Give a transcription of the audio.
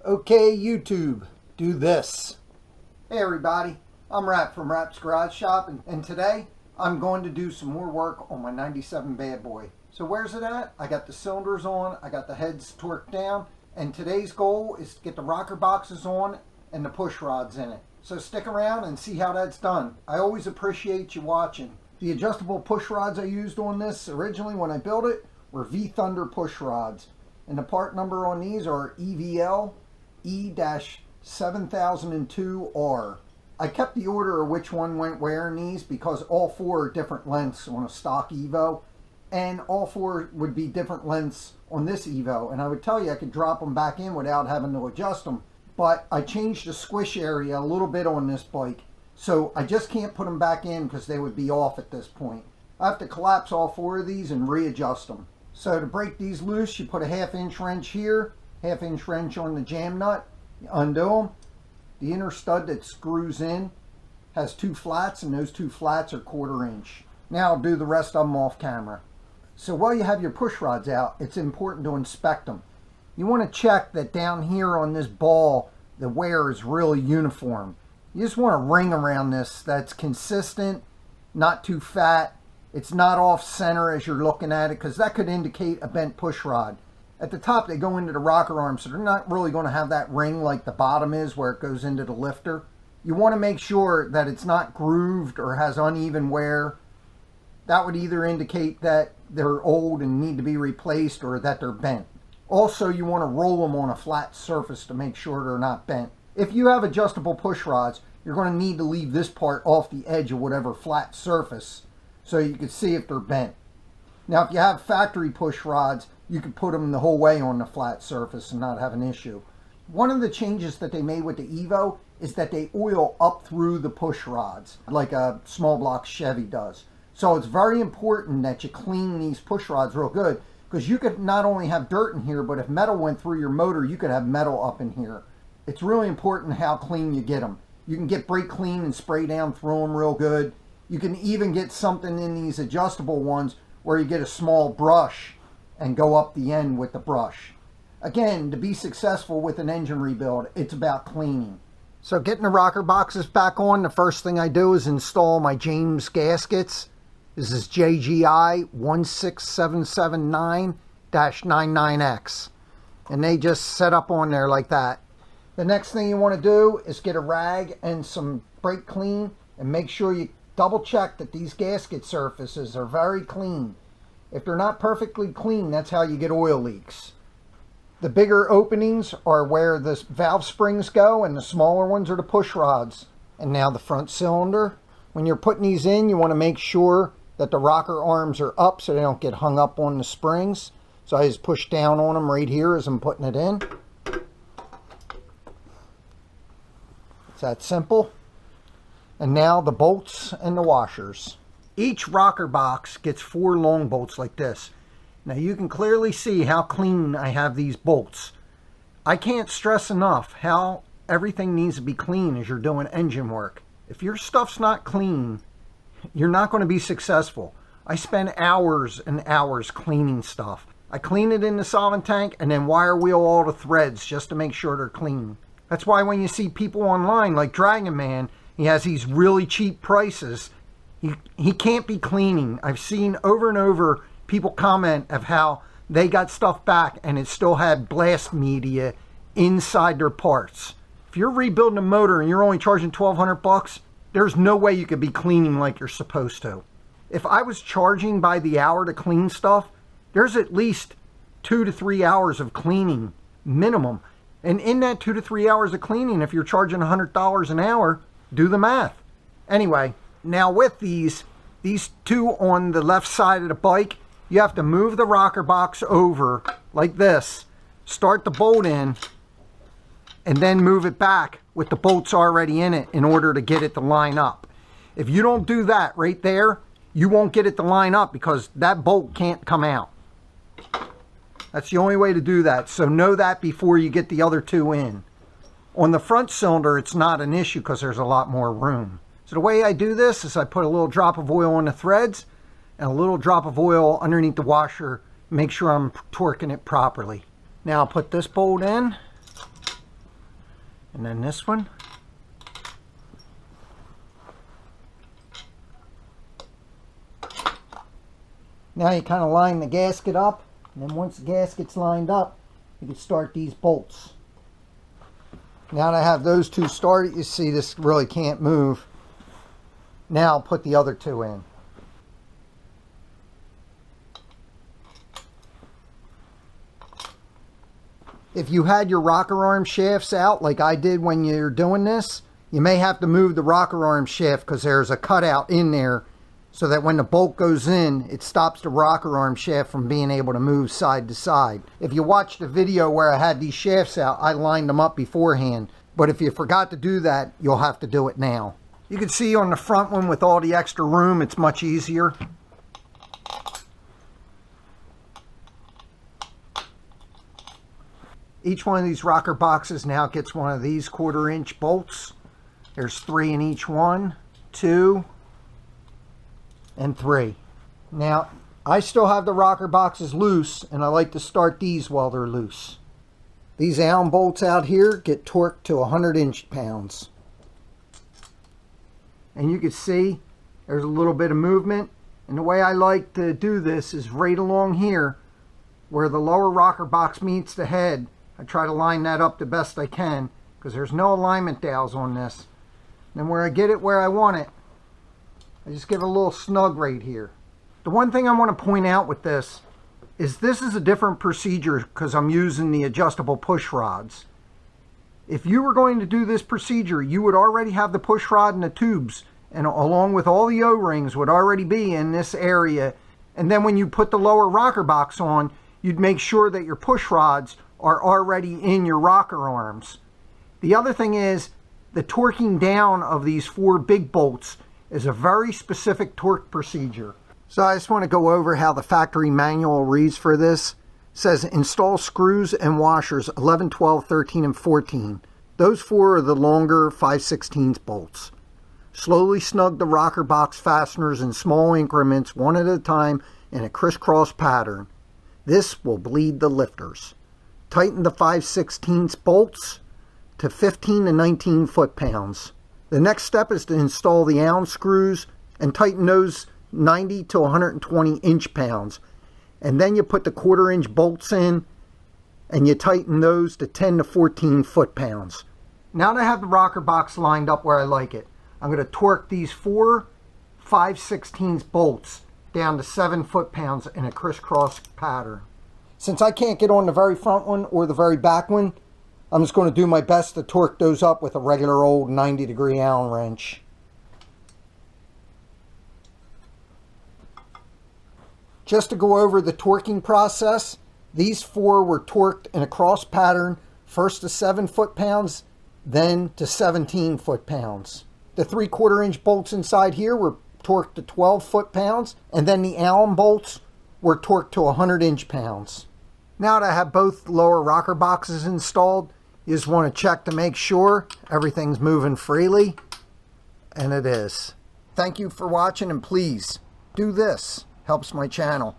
Okay, YouTube, do this. Hey everybody, I'm Rap from Rap's Garage Shop, and today I'm going to do some more work on my 97 Bad Boy. So where's it at? I got the cylinders on, I got the heads torqued down, and today's goal is to get the rocker boxes on and the push rods in it. So stick around and see how that's done. I always appreciate you watching. The adjustable push rods I used on this originally when I built it were V-Thunder push rods. And the part number on these are EVL E-7002R. I kept the order of which one went where in these because all four are different lengths on a stock Evo, and all four would be different lengths on this Evo. And I would tell you I could drop them back in without having to adjust them, but I changed the squish area a little bit on this bike, so I just can't put them back in because they would be off at this point. I have to collapse all four of these and readjust them. So to break these loose, you put a 1/2 inch wrench here, 1/2 inch wrench on the jam nut, you undo them. The inner stud that screws in has two flats, and those two flats are 1/4 inch. Now I'll do the rest of them off camera. So while you have your push rods out, it's important to inspect them. You want to check that down here on this ball, the wear is really uniform. You just want a ring around this that's consistent, not too fat. It's not off center as you're looking at it, because that could indicate a bent push rod. At the top, they go into the rocker arm, so they're not really going to have that ring like the bottom is where it goes into the lifter. You want to make sure that it's not grooved or has uneven wear. That would either indicate that they're old and need to be replaced or that they're bent. Also, you want to roll them on a flat surface to make sure they're not bent. If you have adjustable push rods, you're going to need to leave this part off the edge of whatever flat surface so you can see if they're bent. Now, if you have factory push rods, you could put them the whole way on the flat surface and not have an issue. One of the changes that they made with the Evo is that they oil up through the push rods like a small block Chevy does. So it's very important that you clean these push rods real good, because you could not only have dirt in here, but if metal went through your motor, you could have metal up in here. It's really important how clean you get them. You can get brake clean and spray down through them real good. You can even get something in these adjustable ones where you get a small brush and go up the end with the brush. Again, to be successful with an engine rebuild, it's about cleaning. So getting the rocker boxes back on, the first thing I do is install my James gaskets. This is JGI 16779-99X. And they just set up on there like that. The next thing you want to do is get a rag and some brake clean and make sure you double check that these gasket surfaces are very clean. If they're not perfectly clean, that's how you get oil leaks. The bigger openings are where the valve springs go, and the smaller ones are the push rods. And now the front cylinder. When you're putting these in, you want to make sure that the rocker arms are up so they don't get hung up on the springs. So I just push down on them right here as I'm putting it in. It's that simple. And now the bolts and the washers. Each rocker box gets 4 long bolts like this. Now you can clearly see how clean I have these bolts. I can't stress enough how everything needs to be clean as you're doing engine work. If your stuff's not clean, you're not going to be successful. I spend hours and hours cleaning stuff. I clean it in the solvent tank and then wire wheel all the threads just to make sure they're clean. That's why when you see people online like Dragon Man, he has these really cheap prices. He can't be cleaning. I've seen over and over people comment of how they got stuff back and it still had blast media inside their parts. If you're rebuilding a motor and you're only charging $1,200, there's no way you could be cleaning like you're supposed to. If I was charging by the hour to clean stuff, there's at least 2 to 3 hours of cleaning minimum. And in that 2 to 3 hours of cleaning, if you're charging $100 an hour, do the math. Anyway, now with these two on the left side of the bike, you have to move the rocker box over like this, start the bolt in, and then move it back with the bolts already in it in order to get it to line up. If you don't do that right there, you won't get it to line up because that bolt can't come out. That's the only way to do that, so know that before you get the other two in. On the front cylinder, it's not an issue because there's a lot more room. So the way I do this is I put a little drop of oil on the threads and a little drop of oil underneath the washer. Make sure I'm torquing it properly. Now I'll put this bolt in And then this one. Now you kind of line the gasket up, and then once the gasket's lined up, you can start these bolts. Now that I have those two started, you see this really can't move. Now I'll put the other two in. If you had your rocker arm shafts out like I did when you're doing this, you may have to move the rocker arm shaft because there's a cutout in there so that when the bolt goes in, it stops the rocker arm shaft from being able to move side to side. If you watched the video where I had these shafts out, I lined them up beforehand. But if you forgot to do that, you'll have to do it now. You can see on the front one with all the extra room, it's much easier. Each one of these rocker boxes now gets one of these 1/4 inch bolts. There's 3 in each one, 2, and 3. Now, I still have the rocker boxes loose, and I like to start these while they're loose. These Allen bolts out here get torqued to 100 inch-pounds. And you can see there's a little bit of movement. And the way I like to do this is right along here where the lower rocker box meets the head. I try to line that up the best I can because there's no alignment dowels on this. And where I get it where I want it, I just give it a little snug right here. The one thing I want to point out with this is a different procedure because I'm using the adjustable push rods. If you were going to do this procedure, you would already have the push rod and the tubes, and along with all the O-rings would already be in this area. And then when you put the lower rocker box on, you'd make sure that your push rods are already in your rocker arms. The other thing is the torquing down of these 4 big bolts is a very specific torque procedure. So I just want to go over how the factory manual reads for this. It says install screws and washers 11, 12, 13, and 14. Those 4 are the longer 5/16 bolts. Slowly snug the rocker box fasteners in small increments, one at a time, in a crisscross pattern. This will bleed the lifters. Tighten the 5/16 bolts to 15 to 19 foot-pounds. The next step is to install the Allen screws and tighten those 90 to 120 inch-pounds. And then you put the 1/4 inch bolts in and you tighten those to 10 to 14 foot-pounds. Now that I have the rocker box lined up where I like it, I'm going to torque these 4 5/16 bolts down to 7 foot-pounds in a crisscross pattern. Since I can't get on the very front one or the very back one, I'm just going to do my best to torque those up with a regular old 90-degree Allen wrench. Just to go over the torquing process, these 4 were torqued in a cross pattern, first to 7 foot-pounds, then to 17 foot-pounds. The 3/4 inch bolts inside here were torqued to 12 foot-pounds, and then the Allen bolts were torqued to 100 inch-pounds. Now that I have both lower rocker boxes installed, you just want to check to make sure everything's moving freely, and it is. Thank you for watching, and please do this. Helps my channel.